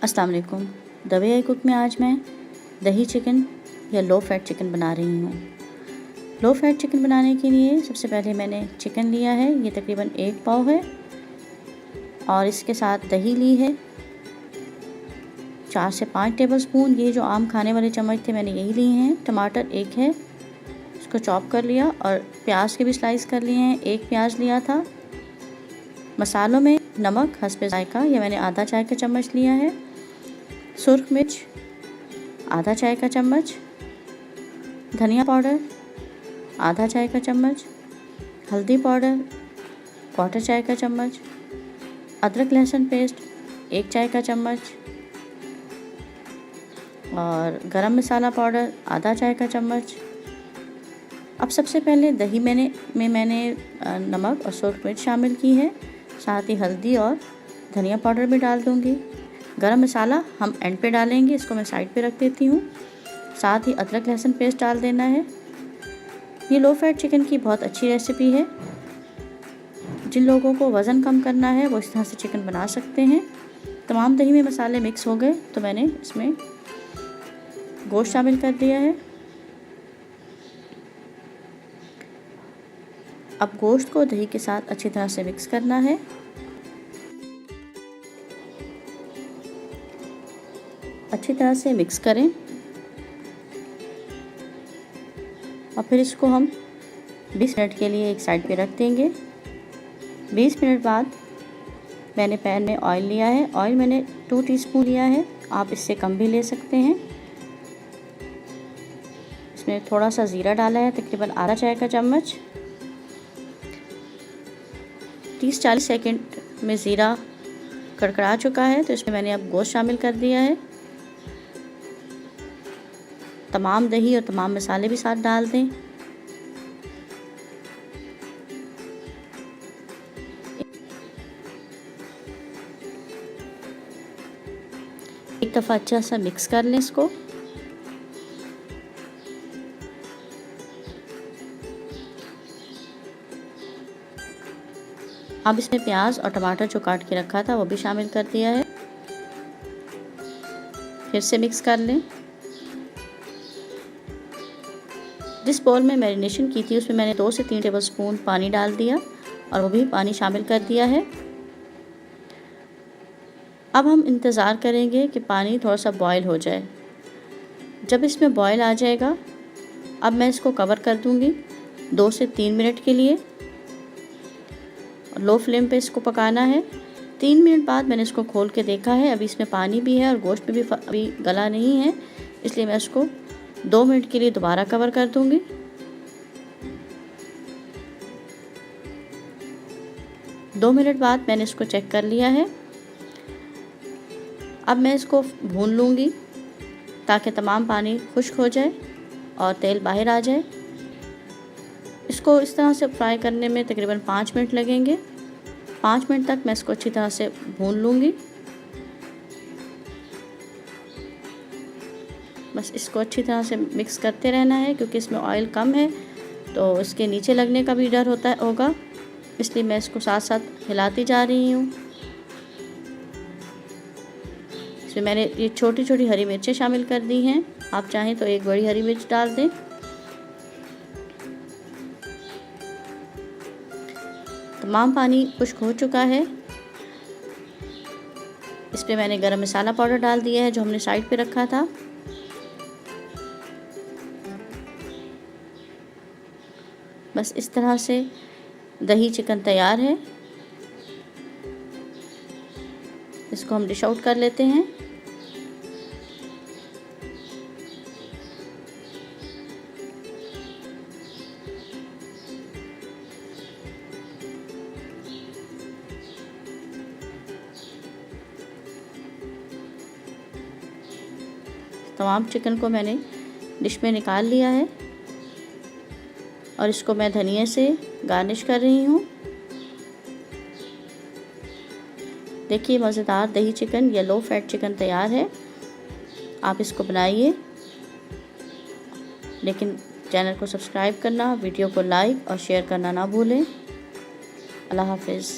अस्सलाम वालेकुम। The way I cook में आज मैं दही चिकन या लो फैट चिकन बना रही हूँ। लो फैट चिकन बनाने के लिए सबसे पहले मैंने चिकन लिया है, ये तकरीबन 1 पाव है, और इसके साथ दही ली है 4 से 5 टेबलस्पून। ये जो आम खाने वाले चम्मच थे मैंने यही लिए हैं। टमाटर 1 है, इसको चॉप कर लिया, और प्याज के भी स्लाइस कर लिए हैं। 1 प्याज लिया था। मसालों में नमक हस्बे जायका, ये मैंने आधा चाय का चम्मच लिया है। सुर्ख मिर्च आधा चाय का चम्मच, धनिया पाउडर आधा चाय का चम्मच, हल्दी पाउडर 1/4 चाय का चम्मच, अदरक लहसुन पेस्ट 1 चाय का चम्मच, और गरम मसाला पाउडर आधा चाय का चम्मच। अब सबसे पहले दही मैंने नमक और सुर्ख मिर्च शामिल की है, साथ ही हल्दी और धनिया पाउडर भी डाल दूँगी। गरम मसाला हम एंड पे डालेंगे, इसको मैं साइड पे रख देती हूँ। साथ ही अदरक लहसुन पेस्ट डाल देना है। ये लो फैट चिकन की बहुत अच्छी रेसिपी है। जिन लोगों को वज़न कम करना है वो इस तरह से चिकन बना सकते हैं। तमाम दही में मसाले मिक्स हो गए तो मैंने इसमें गोश्त शामिल कर दिया है। अब गोश्त को दही के साथ अच्छी तरह से मिक्स करना है। अच्छी तरह से मिक्स करें और फिर इसको हम 20 मिनट के लिए एक साइड पे रख देंगे। 20 मिनट बाद मैंने पैन में ऑयल लिया है। ऑयल मैंने 2 टीस्पून लिया है, आप इससे कम भी ले सकते हैं। इसमें थोड़ा सा ज़ीरा डाला है, तकरीबन आधा चाय का चम्मच। 30-40 सेकंड में ज़ीरा कड़कड़ा चुका है तो इसमें मैंने अब गोश्त शामिल कर दिया है। तमाम दही और तमाम मसाले भी साथ डाल दें। एक दफ़ा अच्छा सा मिक्स कर लें इसको। अब इसमें प्याज और टमाटर जो काट के रखा था वो भी शामिल कर दिया है। फिर से मिक्स कर लें। जिस बोल में मैरिनेशन की थी उसमें मैंने 2 से 3 टेबलस्पून पानी डाल दिया और वो भी पानी शामिल कर दिया है। अब हम इंतज़ार करेंगे कि पानी थोड़ा सा बॉयल हो जाए। जब इसमें बॉयल आ जाएगा अब मैं इसको कवर कर दूंगी 2 से 3 मिनट के लिए। लो फ्लेम पे इसको पकाना है। 3 मिनट बाद मैंने इसको खोल के देखा है, अभी इसमें पानी भी है और गोश्त भी अभी गला नहीं है, इसलिए मैं इसको 2 मिनट के लिए दोबारा कवर कर दूंगी। दो मिनट बाद मैंने इसको चेक कर लिया है। अब मैं इसको भून लूँगी ताकि तमाम पानी खुश्क हो जाए और तेल बाहर आ जाए। इसको इस तरह से फ्राई करने में तकरीबन 5 मिनट लगेंगे। 5 मिनट तक मैं इसको अच्छी तरह से भून लूँगी। बस इसको अच्छी तरह से मिक्स करते रहना है, क्योंकि इसमें ऑयल कम है तो इसके नीचे लगने का भी डर होगा, इसलिए मैं इसको साथ साथ हिलाती जा रही हूँ। इसमें मैंने ये छोटी छोटी हरी मिर्चें शामिल कर दी हैं, आप चाहें तो 1 बड़ी हरी मिर्च डाल दें। तमाम पानी खुश्क हो चुका है। इस पे मैंने गरम मसाला पाउडर डाल दिया है जो हमने साइड पे रखा था। बस इस तरह से दही चिकन तैयार है। इसको हम डिश आउट कर लेते हैं। तमाम चिकन को मैंने डिश में निकाल लिया है और इसको मैं धनिया से गार्निश कर रही हूँ। देखिए मज़ेदार दही चिकन या लो फैट चिकन तैयार है। आप इसको बनाइए, लेकिन चैनल को सब्सक्राइब करना, वीडियो को लाइक और शेयर करना ना भूलें। अल्लाह हाफिज़।